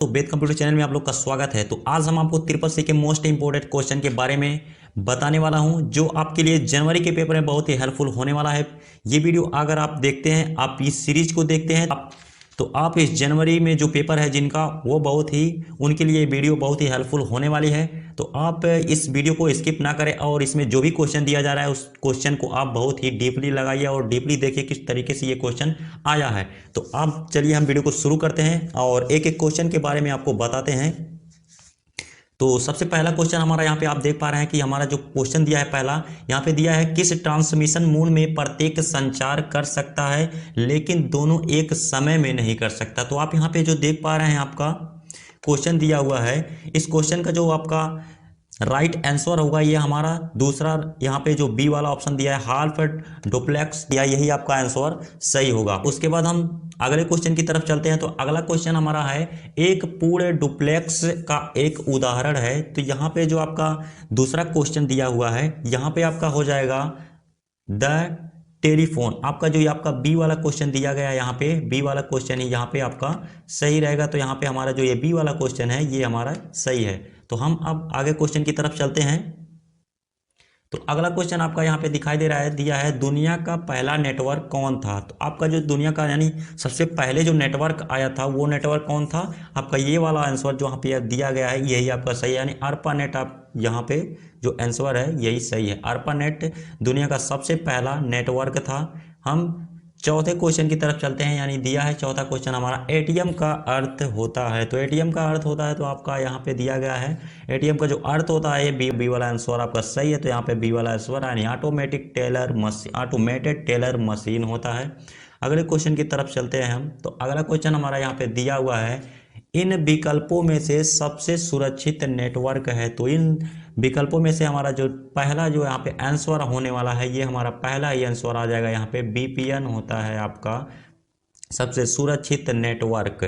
तो वेद computer channel में आप लोग का स्वागत है। तो आज हम आपको ट्रिपल सी के मोस्ट इंपोर्टेंट क्वेश्चन के बारे में बताने वाला हूं, जो आपके लिए जनवरी के पेपर में बहुत ही हेल्पफुल होने वाला है। ये वीडियो अगर आप देखते हैं, आप इस सीरीज को देखते हैं, तो आप इस जनवरी में जो पेपर है जिनका, वो बहुत ही उनके लिए वीडियो बहुत ही हेल्पफुल होने वाली है। तो आप इस वीडियो को स्किप ना करें और इसमें जो भी क्वेश्चन दिया जा रहा है उस क्वेश्चन को आप बहुत ही डीपली लगाइए और डीपली देखिए किस तरीके से ये क्वेश्चन आया है। तो आप चलिए हम वीडियो को शुरू करते हैं और एक एक क्वेश्चन के बारे में आपको बताते हैं। तो सबसे पहला क्वेश्चन हमारा यहाँ पे आप देख पा रहे हैं कि हमारा जो क्वेश्चन दिया है पहला, यहाँ पे दिया है किस ट्रांसमिशन मोड में प्रत्येक संचार कर सकता है लेकिन दोनों एक समय में नहीं कर सकता। तो आप यहाँ पे जो देख पा रहे हैं आपका क्वेश्चन दिया हुआ है, इस क्वेश्चन का जो आपका राइट आंसर होगा ये हमारा दूसरा, यहाँ पे जो बी वाला ऑप्शन दिया है हाल्फ डुप्लेक्स, या यही आपका आंसर सही होगा। उसके बाद हम अगले क्वेश्चन की तरफ चलते हैं। तो अगला क्वेश्चन हमारा है एक पूर्ण डुप्लेक्स का एक उदाहरण है। तो यहाँ पे जो आपका दूसरा क्वेश्चन दिया हुआ है, यहाँ पे आपका हो जाएगा द टेलीफोन। आपका जो ये आपका बी वाला क्वेश्चन दिया गया है, यहाँ पे बी वाला क्वेश्चन ही यहाँ पे आपका सही रहेगा। तो यहाँ पे हमारा जो ये बी वाला क्वेश्चन है ये हमारा सही है। तो हम अब आगे क्वेश्चन की तरफ चलते हैं। तो अगला क्वेश्चन आपका यहाँ पे दिखाई दे रहा है, दिया है दुनिया का पहला नेटवर्क कौन था। तो आपका जो दुनिया का यानी सबसे पहले जो नेटवर्क आया था वो नेटवर्क कौन था, आपका ये वाला आंसर जो यहाँ पे दिया गया है यही आपका सही है, यानी ARPANET। आप यहाँ पे जो आंसर है यही सही है, ARPANET दुनिया का सबसे पहला नेटवर्क था। हम चौथे क्वेश्चन की तरफ चलते हैं, यानी दिया है चौथा क्वेश्चन हमारा एटीएम का अर्थ होता है। तो एटीएम का अर्थ होता है, तो आपका यहाँ पे दिया गया है एटीएम का जो अर्थ होता है बी वाला आंसर आपका सही है। तो यहाँ पे बी वाला आंसर यानी ऑटोमेटेड टेलर मशीन होता है। अगले क्वेश्चन की तरफ चलते हैं हम। तो अगला क्वेश्चन हमारा यहाँ पे दिया हुआ है इन विकल्पों में से सबसे सुरक्षित नेटवर्क है। तो इन विकल्पों में से हमारा जो पहला जो यहाँ पे आंसर होने वाला है ये हमारा पहला ही आंसर आ जाएगा, यहाँ पे VPN होता है आपका सबसे सुरक्षित नेटवर्क।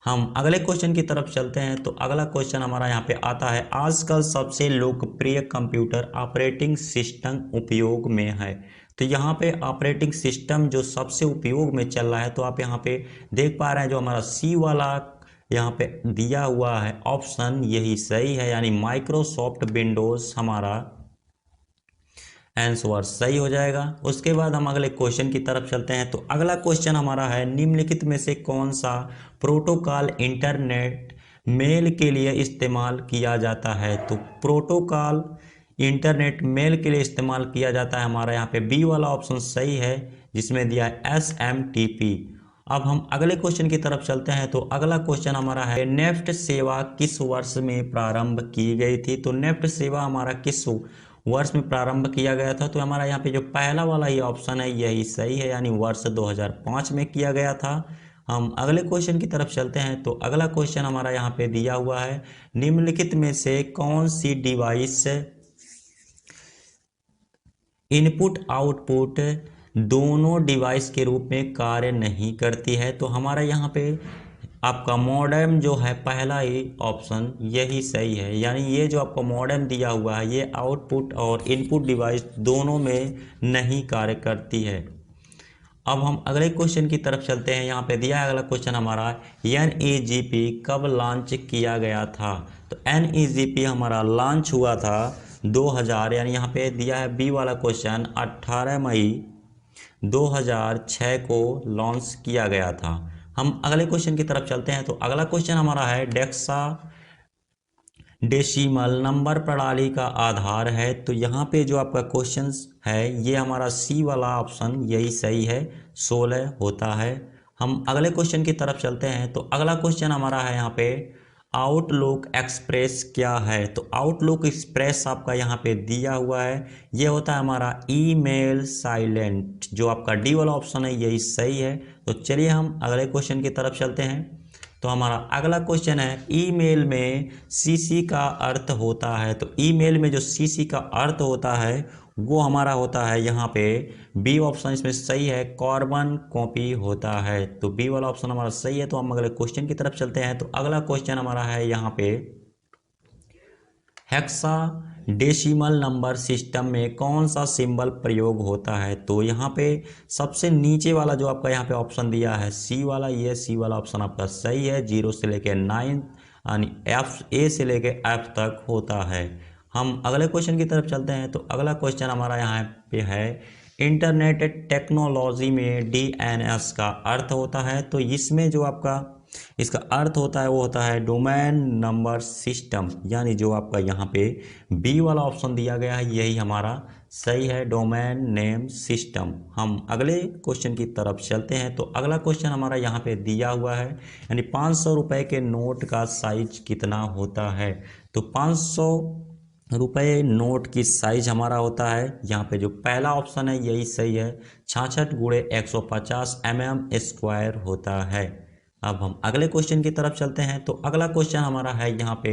हम अगले क्वेश्चन की तरफ चलते हैं। तो अगला क्वेश्चन हमारा यहाँ पे आता है आजकल सबसे लोकप्रिय कंप्यूटर ऑपरेटिंग सिस्टम उपयोग में है। तो यहाँ पे ऑपरेटिंग सिस्टम जो सबसे उपयोग में चल रहा है, तो आप यहाँ पे देख पा रहे हैं जो हमारा सी वाला यहाँ पे दिया हुआ है ऑप्शन यही सही है, यानी माइक्रोसॉफ्ट विंडोज हमारा आंसर सही हो जाएगा। उसके बाद हम अगले क्वेश्चन की तरफ चलते हैं। तो अगला क्वेश्चन हमारा है निम्नलिखित में से कौन सा प्रोटोकॉल इंटरनेट मेल के लिए इस्तेमाल किया जाता है। तो प्रोटोकॉल इंटरनेट मेल के लिए इस्तेमाल किया जाता है, हमारा यहाँ पे बी वाला ऑप्शन सही है जिसमें दिया है SMTP। अब हम अगले क्वेश्चन की तरफ चलते हैं। तो अगला क्वेश्चन हमारा है नेफ्ट सेवा किस वर्ष में प्रारंभ की गई थी। तो नेफ्ट सेवा हमारा किस वर्ष में प्रारंभ किया गया था। तो हमारा यहाँ पे जो पहला वाला ये ऑप्शन है यही सही है, यानी वर्ष 2005 में किया गया था। हम अगले क्वेश्चन की तरफ चलते हैं। तो अगला क्वेश्चन हमारा यहाँ पे दिया हुआ है निम्नलिखित में से कौन सी डिवाइस इनपुट आउटपुट दोनों डिवाइस के रूप में कार्य नहीं करती है। तो हमारा यहाँ पे आपका मॉडेम जो है पहला ही ऑप्शन यही सही है, यानी ये जो आपका मॉडेम दिया हुआ है ये आउटपुट और इनपुट डिवाइस दोनों में नहीं कार्य करती है। अब हम अगले क्वेश्चन की तरफ चलते हैं। यहाँ पे दिया है अगला क्वेश्चन हमारा NEGP कब लॉन्च किया गया था। तो NEGP हमारा लॉन्च हुआ था 2000, यानी यहाँ पे दिया है बी वाला क्वेश्चन 18 मई 2006 को लॉन्च किया गया था। हम अगले क्वेश्चन की तरफ चलते हैं। तो अगला क्वेश्चन हमारा है डेक्सा डेसिमल नंबर प्रणाली का आधार है। तो यहाँ पे जो आपका क्वेश्चन है ये हमारा सी वाला ऑप्शन यही सही है, 16 होता है। हम अगले क्वेश्चन की तरफ चलते हैं। तो अगला क्वेश्चन हमारा है यहाँ पे आउटलुक एक्सप्रेस क्या है। तो आउटलुक एक्सप्रेस आपका यहाँ पे दिया हुआ है, ये होता है हमारा ईमेल साइलेंट। जो आपका डी वाला ऑप्शन है यही सही है। तो चलिए हम अगले क्वेश्चन की तरफ चलते हैं। तो हमारा अगला क्वेश्चन है ईमेल में CC का अर्थ होता है। तो ईमेल में जो CC का अर्थ होता है वो हमारा होता है यहाँ पे बी ऑप्शन इसमें सही है, कार्बन कॉपी होता है। तो बी वाला ऑप्शन हमारा सही है। तो हम अगले क्वेश्चन की तरफ चलते हैं। तो अगला क्वेश्चन हमारा है यहाँ पे हेक्सा डेसिमल नंबर सिस्टम में कौन सा सिंबल प्रयोग होता है? तो यहाँ पे सबसे नीचे वाला जो आपका यहाँ पे ऑप्शन दिया है सी वाला, ये सी वाला ऑप्शन आपका सही है। 0 से लेके 9 यानी ए से लेके एफ तक होता है। हम अगले क्वेश्चन की तरफ चलते हैं। तो अगला क्वेश्चन हमारा यहाँ पे है, इंटरनेट टेक्नोलॉजी में डीएनएस का अर्थ होता है। तो इसमें जो आपका इसका अर्थ होता है वो होता है डोमेन नंबर सिस्टम, यानी जो आपका यहाँ पे बी वाला ऑप्शन दिया गया है यही हमारा सही है, डोमेन नेम सिस्टम। हम अगले क्वेश्चन की तरफ चलते हैं। तो अगला क्वेश्चन हमारा यहाँ पे दिया हुआ है, यानी 500 रुपये के नोट का साइज कितना होता है? तो 500 रुपये नोट की साइज हमारा होता है, यहाँ पे जो पहला ऑप्शन है यही सही है, 66 गुणे 150 mm² होता है। अब हम अगले क्वेश्चन की तरफ चलते हैं। तो अगला क्वेश्चन हमारा है यहाँ पे,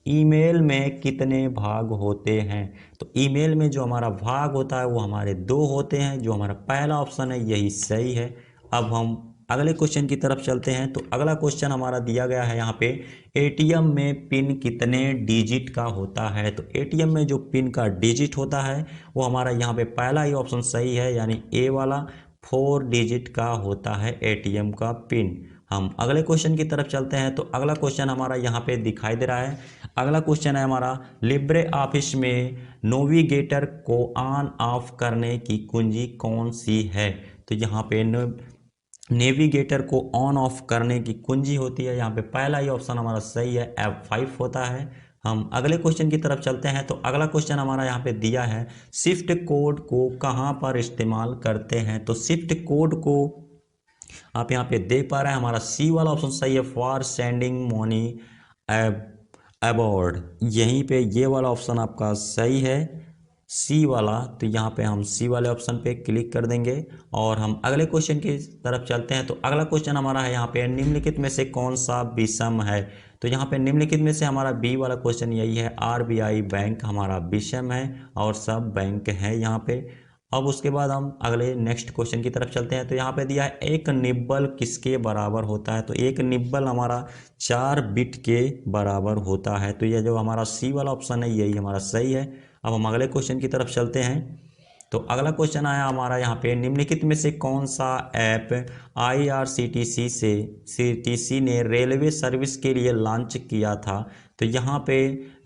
ईमेल में कितने भाग होते हैं? तो ईमेल में जो हमारा भाग होता है वो हमारे 2 होते हैं, जो हमारा पहला ऑप्शन है यही सही है। अब हम अगले क्वेश्चन की तरफ चलते हैं। तो अगला क्वेश्चन हमारा दिया गया है यहाँ पे, एटीएम में पिन कितने डिजिट का होता है? तो एटीएम में जो पिन का डिजिट होता है वो हमारा यहाँ पे पहला ही ऑप्शन सही है, यानी ए वाला 4 डिजिट का होता है एटीएम का पिन। हम अगले क्वेश्चन की तरफ चलते हैं। तो अगला क्वेश्चन हमारा यहाँ पे दिखाई दे रहा है। अगला क्वेश्चन है हमारा, लिब्रे ऑफिस में नेविगेटर को ऑन ऑफ करने की कुंजी कौन सी है? तो यहाँ पे नेविगेटर को ऑन ऑफ करने की कुंजी होती है, यहाँ पे पहला ही ऑप्शन हमारा सही है, F5 होता है। हम अगले क्वेश्चन की तरफ चलते हैं। तो अगला क्वेश्चन हमारा यहाँ पे दिया है, शिफ्ट कोड को कहाँ पर इस्तेमाल करते हैं? तो शिफ्ट कोड को आप यहाँ पे देख पा रहे हैं, हमारा सी वाला ऑप्शन सही है, फॉर सेंडिंग मनी अबॉर्ड, यहीं पे ये वाला ऑप्शन आपका सही है, सी वाला। तो यहाँ पे हम सी वाले ऑप्शन पे क्लिक कर देंगे और हम अगले क्वेश्चन की तरफ चलते हैं। तो अगला क्वेश्चन हमारा है यहाँ पे, निम्नलिखित में से कौन सा विषम है? तो यहाँ पे निम्नलिखित में से हमारा बी वाला क्वेश्चन यही है, आरबीआई बैंक हमारा विषम है और सब बैंक है यहाँ पे। अब उसके बाद हम अगले नेक्स्ट क्वेश्चन की तरफ चलते हैं। तो यहाँ पे दिया है, एक निब्बल किसके बराबर होता है? तो एक निब्बल हमारा 4 बिट के बराबर होता है। तो यह जो हमारा सी वाला ऑप्शन है यही हमारा सही है। अब हम अगले क्वेश्चन की तरफ चलते हैं। तो अगला क्वेश्चन आया हमारा यहाँ पे, निम्नलिखित में से कौन सा ऐप सीटीसी ने रेलवे सर्विस के लिए लॉन्च किया था? तो यहाँ पे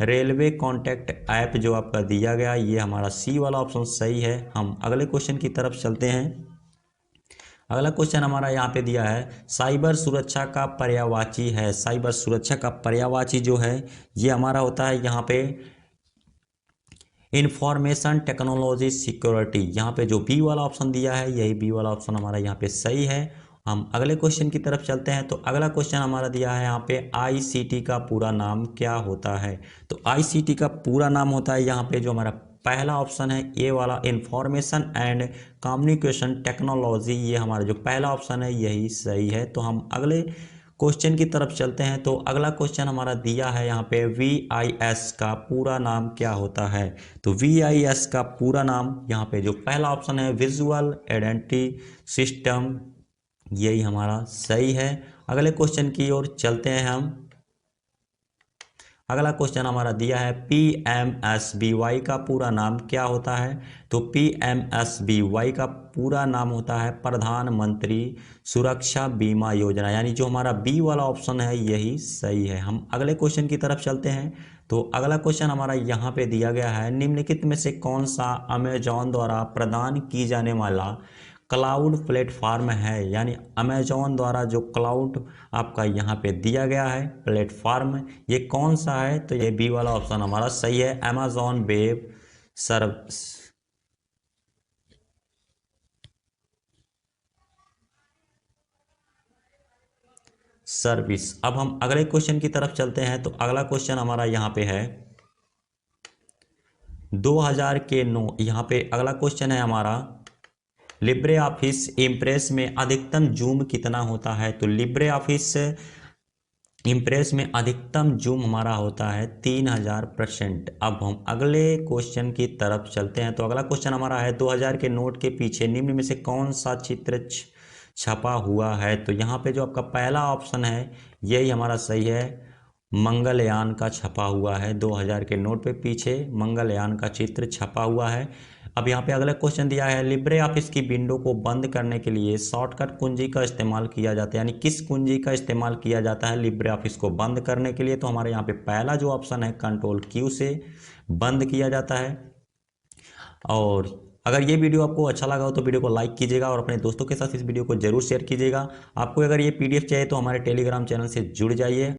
रेलवे कॉन्टैक्ट ऐप जो आपका दिया गया ये हमारा सी वाला ऑप्शन सही है। हम अगले क्वेश्चन की तरफ चलते हैं। अगला क्वेश्चन हमारा यहाँ पे दिया है, साइबर सुरक्षा का पर्यायवाची है। साइबर सुरक्षा का पर्यायवाची जो है ये हमारा होता है यहाँ पे इंफॉर्मेशन टेक्नोलॉजी सिक्योरिटी। यहाँ पे जो बी वाला ऑप्शन दिया है यही बी वाला ऑप्शन हमारा यहाँ पे सही है। हम अगले क्वेश्चन की तरफ चलते हैं। तो अगला क्वेश्चन हमारा दिया है यहाँ पे, आईसीटी का पूरा नाम क्या होता है? तो आईसीटी का पूरा नाम होता है यहाँ पे जो हमारा पहला ऑप्शन है ए वाला, इंफॉर्मेशन एंड कम्युनिकेशन टेक्नोलॉजी, ये हमारा जो पहला ऑप्शन है यही सही है। तो हम अगले क्वेश्चन की तरफ चलते हैं। तो अगला क्वेश्चन हमारा दिया है यहाँ पे, VIS का पूरा नाम क्या होता है? तो VIS का पूरा नाम यहाँ पे जो पहला ऑप्शन है, विजुअल आइडेंटिटी सिस्टम, यही हमारा सही है। अगले क्वेश्चन की ओर चलते हैं हम। अगला क्वेश्चन हमारा दिया है, PMSBY का पूरा नाम क्या होता है? तो PMSBY का पूरा नाम होता है प्रधानमंत्री सुरक्षा बीमा योजना, यानी जो हमारा बी वाला ऑप्शन है यही सही है। हम अगले क्वेश्चन की तरफ चलते हैं। तो अगला क्वेश्चन हमारा यहाँ पे दिया गया है, निम्नलिखित में से कौन सा अमेजॉन द्वारा प्रदान की जाने वाला क्लाउड प्लेटफॉर्म है? यानी अमेजॉन द्वारा जो क्लाउड आपका यहाँ पे दिया गया है प्लेटफॉर्म, ये कौन सा है? तो ये बी वाला ऑप्शन हमारा सही है, अमेजॉन वेब सर्विस। अब हम अगले क्वेश्चन की तरफ चलते हैं। तो अगला क्वेश्चन हमारा यहाँ पे है, 2000 के नो, यहाँ पे अगला क्वेश्चन है हमारा, लिब्रे ऑफिस इम्प्रेस में अधिकतम जूम कितना होता है? तो लिब्रे ऑफिस इम्प्रेस में अधिकतम जूम हमारा होता है 3000%। अब हम अगले क्वेश्चन की तरफ चलते हैं। तो अगला क्वेश्चन हमारा है, 2000 के नोट के पीछे निम्न में से कौन सा चित्र छपा हुआ है? तो यहाँ पे जो आपका पहला ऑप्शन है यही हमारा सही है, मंगलयान का छपा हुआ है। 2000 के नोट पे पीछे मंगलयान का चित्र छपा हुआ है। अब यहाँ पे अगला क्वेश्चन दिया है, लिब्रे ऑफिस की विंडो को बंद करने के लिए शॉर्टकट कुंजी का इस्तेमाल किया जाता है, यानी किस कुंजी का इस्तेमाल किया जाता है लिब्रे ऑफिस को बंद करने के लिए। तो हमारे यहाँ पे पहला जो ऑप्शन है कंट्रोल क्यू से बंद किया जाता है। और अगर ये वीडियो आपको अच्छा लगा हो तो वीडियो को लाइक कीजिएगा और अपने दोस्तों के साथ इस वीडियो को जरूर शेयर कीजिएगा। आपको अगर ये PDF चाहिए तो हमारे टेलीग्राम चैनल से जुड़ जाइए।